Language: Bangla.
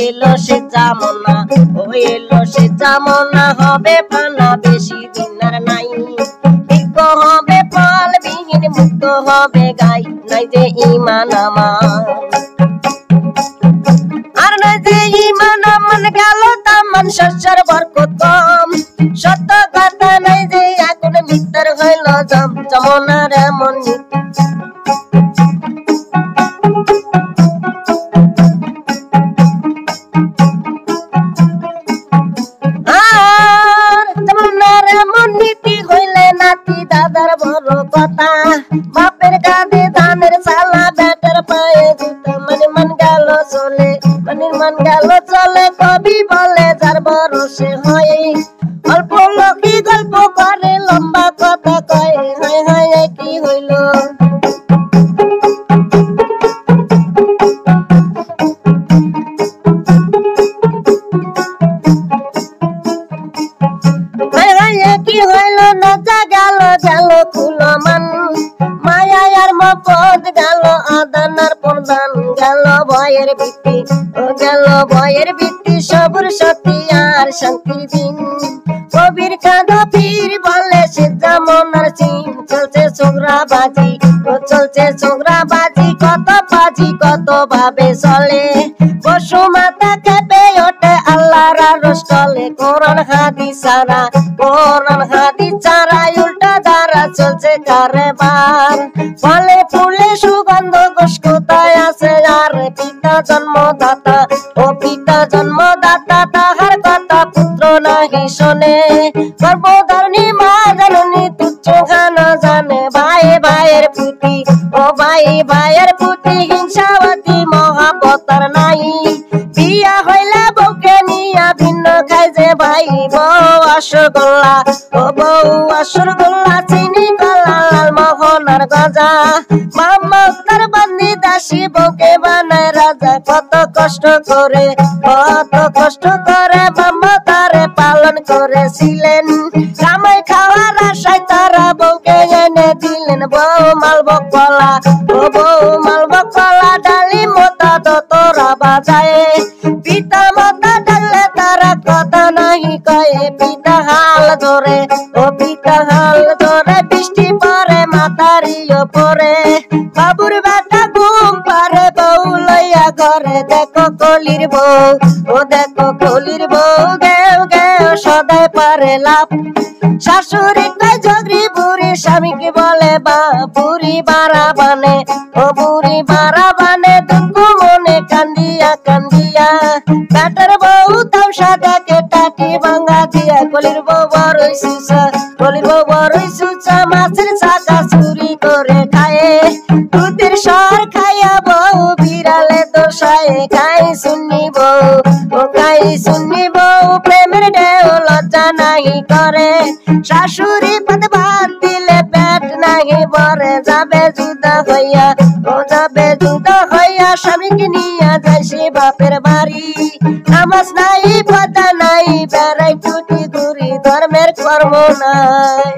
এলো সে জামনা, ও এলো সে জামনা, হবে ফানা বেশি দিন আর নাই। বিজ্ঞ হবে ফল বিহীন, মুক্ত হবে গাই, নাই যে ঈমান আমার। আর নাই যে ঈমান আমান, গেল তামান শস্যের বরকত কম। সত্য কথা নাই যে এখন মিথ্যার হইল জাম, যমুনার এমন নীতি। যমুনার এমন নীতি হইলে নাতি দাদার বড় কথা। বাপের কাঁধে ধানের চালা, বেটার পায়ে জুতা, মানে মান গেল চলে, মানে মান গেল চলে। কবি বলে যার বড় সে হয়, অল্প লোকই গল্প করে, লম্বা কথা কয়, হায় হায় কি হইল। কি হইল না যা গেল গেল খুলো মান, মায়া আর মপদ গেল আদানার প্রদান, গেল ভয়ের ভিত্তি, ও গেল ভয়ের ভিত্তি, সবুর সতী আর শান্তির দিন। কবির কাঁদো পীর বলে সে জামনার সিন, চলছে ছোকরা বাজি, ও চলছে ছোকরা বাজি, কত বাজি কত ভাবে চলে। পশু মাথা কেঁপে ওঠে আল্লাহর আরশ তলে, কোরআন হাদিস ছাড়া, কোরআন হাদিস ছাড়া উল্টা ধারা চলছে কারবার। ফলে ফুলে সুগন্ধ ঘোষ কোথায় আছে আর, পিতা জন্মদাতা, ও পিতা জন্মদাতা, তাহার কথা পুত্র নাহি শোনে। গর্ভধারিণী মা জননী তুচ্ছ খানা জানে, ভাই ভাইয়ের প্রতি, ও ভাই ভাইয়ের প্রতি হিংসাবতী মহাবতার নাই। বিয়া হইলে বউকে নিয়া ভিন্ন খাই যে ভাই, বউ রসগোল্লা, ও বউ রসগোল্লা, চিনি কলা লাল মোহন আর গজা। মামা তার বান্দি দাসী, বউকে বানায় রাজা, কত কষ্ট করে, কত কষ্ট করে মামা তারে পালন করেছিলেন। কামাই খাওয়ার আশায় তারা বউকে এনে দিলেন, বউ মালবো কলা, ও বউ মালবো কলা, ডালি মোতা তোরা বাজায়। পিতা মাতা ডালে তারা কথা নাহি কয়ে, পিতা হাল ধরে, ও পিতা হাল ধরে, বৃষ্টি পরে মাতারি ওপরে। বাবুর বেটা ঘুম পারে, বউ লইয়া ঘরে, দেখো কলির বউ, ও দেখো কলির বউ, গেও গেও সদাই পারে লাভ। শাশুড়ি কয় ঝগড়ি বুড়ি, স্বামীকে বলে বা বুড়ি বাড়া বানে, ও বুড়ি বাড়া বানে, দুঃখ মনে কান্দিয়া কান্দিয়া। বেটার বউ তামসা দেখে টাটি ভাঙ্গা দিয়া, কলির বউ বড়ই সুসা, কলির বউ বড়ই সুসা, মাছের চাকা চুরি করে খায়। দুধের সর খাইয়া বউ বিড়ালে দোষায়, খাই শুনি বউ, ও খাই শুনি বউ, প্রেমের ঢেউ লজ্জা নাহি করে। শাশুড়ি পদ ভাত দিলে পেট নাহি ভরে, যাবে জুদা হইয়া, ও যাবে জুদা হইয়া, স্বামীকে নিয়া যায় সে বাপের বাড়ি। নামাজ নাই পদা নাই, বেড়াই টুটি ঘুরি, ধর্মের কর্ম নাই।